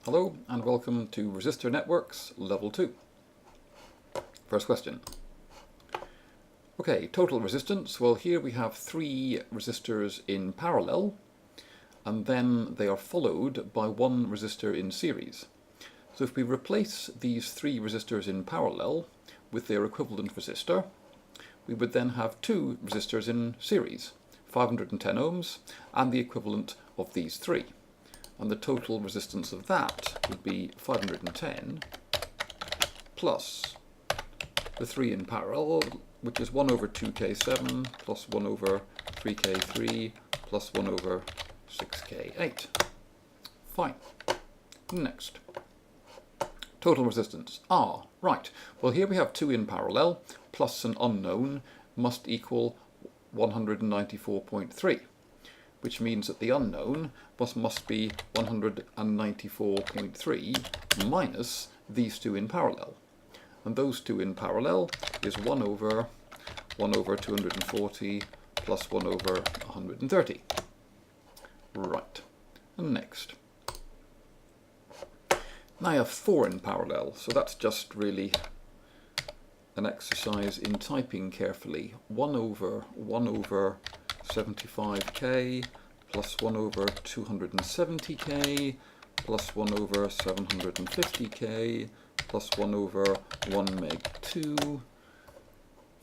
Hello and welcome to Resistor Networks Level 2. First question. Okay, total resistance. Well, here we have three resistors in parallel, and then they are followed by one resistor in series. So if we replace these three resistors in parallel with their equivalent resistor, we would then have two resistors in series, 510 ohms, and the equivalent of these three. And the total resistance of that would be 510 plus the 3 in parallel, which is 1 over 2k7 plus 1 over 3k3 plus 1 over 6k8. Fine. Next. Total resistance. Right. Well, here we have 2 in parallel plus an unknown must equal 194.3. which means that the unknown must be 194.3 minus these two in parallel. And those two in parallel is 1 over 240 plus 1 over 130. Right. And next. Now I have 4 in parallel, so that's just really an exercise in typing carefully. 1 over 75k plus 1 over 270k plus 1 over 750k plus 1 over 1 meg 2,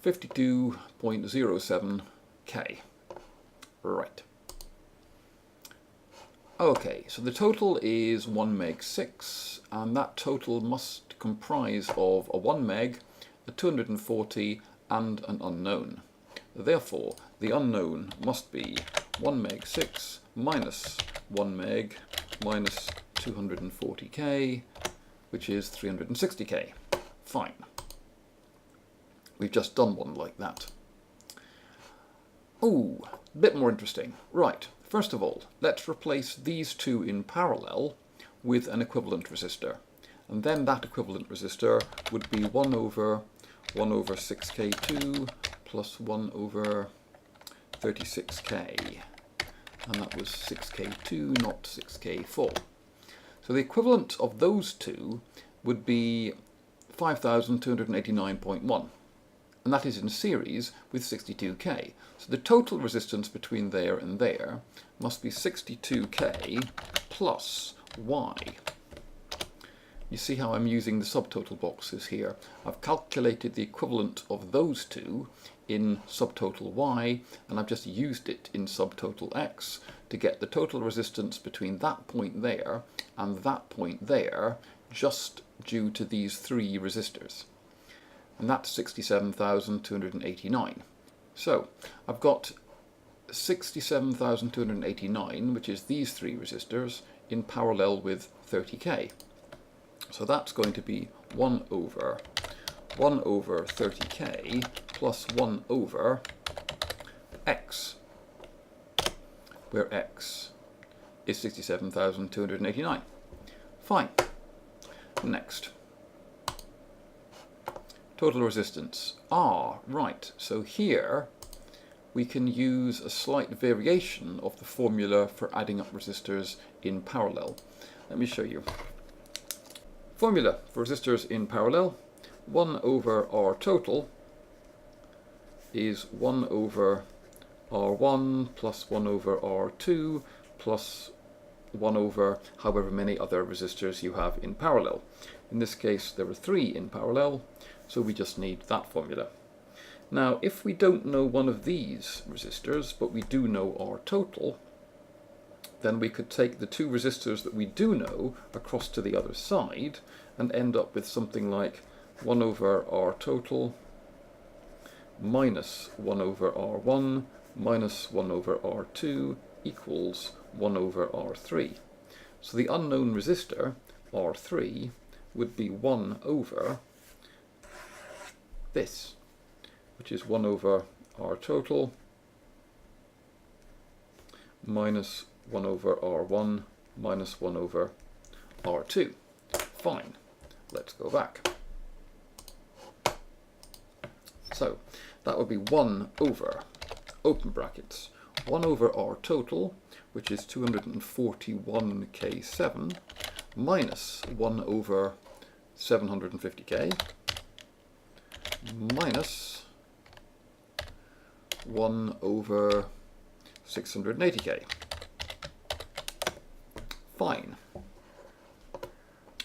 52.07k. Right. Okay, so the total is 1 meg 6, and that total must comprise of a 1 meg, a 240, and an unknown. Therefore, the unknown must be 1 meg 6 minus 1 meg minus 240k, which is 360k. Fine. We've just done one like that. Oh, a bit more interesting. Right, first of all, let's replace these two in parallel with an equivalent resistor. And then that equivalent resistor would be 1 over 6k2 plus 1 over 36k, and that was 6k2, not 6k4. So the equivalent of those two would be 5289.1, and that is in series with 62k. So the total resistance between there and there must be 62k plus y. You see how I'm using the subtotal boxes here. I've calculated the equivalent of those two in subtotal y, and I've just used it in subtotal x to get the total resistance between that point there and that point there, just due to these three resistors. And that's 67,289. So I've got 67,289, which is these three resistors, in parallel with 30k. So that's going to be 1 over 30k plus 1 over x, where x is 67,289. Fine. Next. Total resistance. Right. So here we can use a slight variation of the formula for adding up resistors in parallel. Let me show you. Formula for resistors in parallel: 1 over R total is 1 over R1 plus 1 over R2 plus 1 over however many other resistors you have in parallel. In this case there are 3 in parallel, so we just need that formula. Now if we don't know one of these resistors, but we do know R total, then we could take the two resistors that we do know across to the other side and end up with something like 1 over R total minus 1 over R1 minus 1 over R2 equals 1 over R3. So the unknown resistor, R3, would be 1 over this, which is 1 over R total minus 1 over R1 minus 1 over R2. Fine. Let's go back. So that would be 1 over, open brackets, 1 over R total, which is 241k7, minus 1 over 750k minus 1 over 680k. Fine.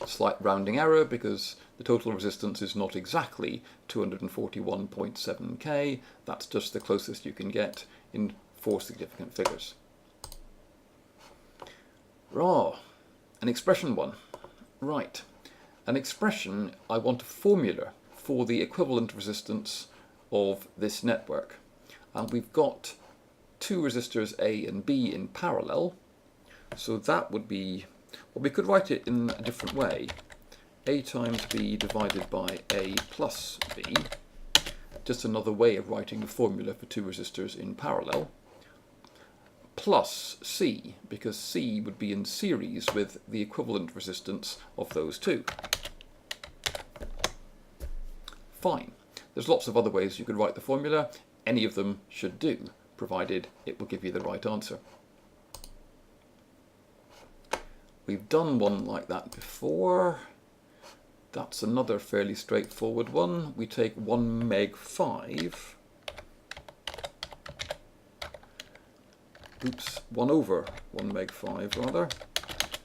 Slight rounding error because the total resistance is not exactly 241.7k. That's just the closest you can get in 4 significant figures. An expression one. Right. An expression, I want a formula for the equivalent resistance of this network. And we've got two resistors A and B in parallel. So that would be, well, we could write it in a different way. A times B divided by A plus B. Just another way of writing the formula for two resistors in parallel. Plus C, because C would be in series with the equivalent resistance of those two. Fine. There's lots of other ways you could write the formula. Any of them should do, provided it will give you the right answer. We've done one like that before. That's another fairly straightforward one. We take 1 meg 5. Oops, 1 over 1 meg 5 rather,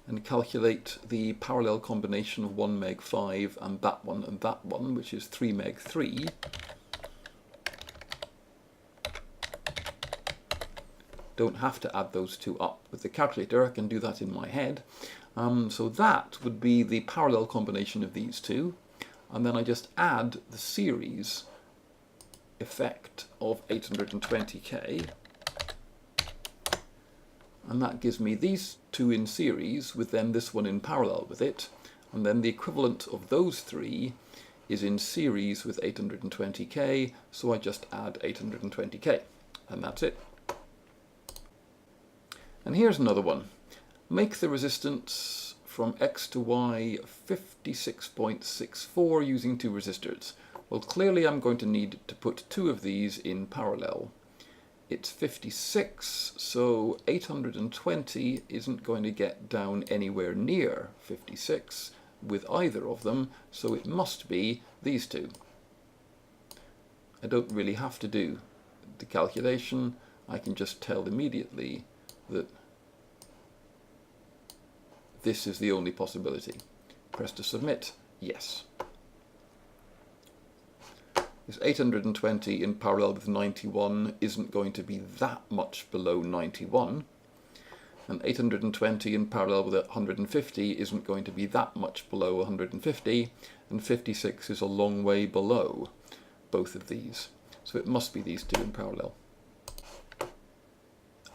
and calculate the parallel combination of 1 meg 5 and that one, which is 3 meg 3. Don't have to add those two up with the calculator, I can do that in my head. So that would be the parallel combination of these two, and then I just add the series effect of 820k, and that gives me these two in series with then this one in parallel with it, and then the equivalent of those three is in series with 820k, so I just add 820k, and that's it. And here's another one. Make the resistance from X to Y 56.64 using two resistors. Well, clearly I'm going to need to put two of these in parallel. It's 56, so 820 isn't going to get down anywhere near 56 with either of them, so it must be these two. I don't really have to do the calculation, I can just tell immediately that this is the only possibility. Press to submit. Yes. This 820 in parallel with 91 isn't going to be that much below 91. And 820 in parallel with 150 isn't going to be that much below 150. And 56 is a long way below both of these. So it must be these two in parallel.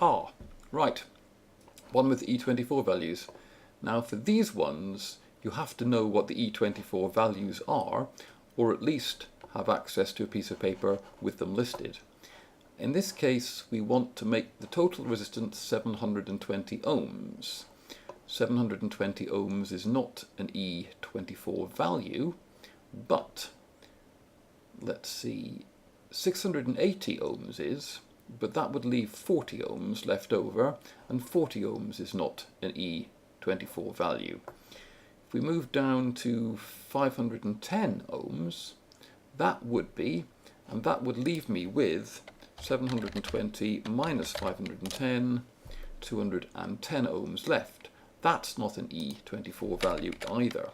Ah, right. One with E24 values. Now for these ones, you have to know what the E24 values are, or at least have access to a piece of paper with them listed. In this case, we want to make the total resistance 720 ohms. 720 ohms is not an E24 value, but let's see, 680 ohms is, but that would leave 40 ohms left over, and 40 ohms is not an E24 value. If we move down to 510 ohms, that would be, and that would leave me with 720 minus 510, 210 ohms left. That's not an E24 value either.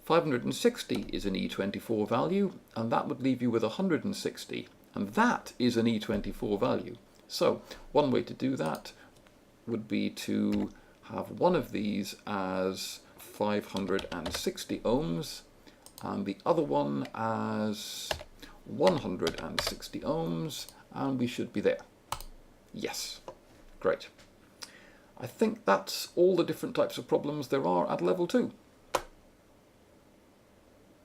560 is an E24 value, and that would leave you with 160, and that is an E24 value. So one way to do that would be to have one of these as 560 ohms and the other one as 160 ohms, and we should be there. Yes, great. I think that's all the different types of problems there are at level 2.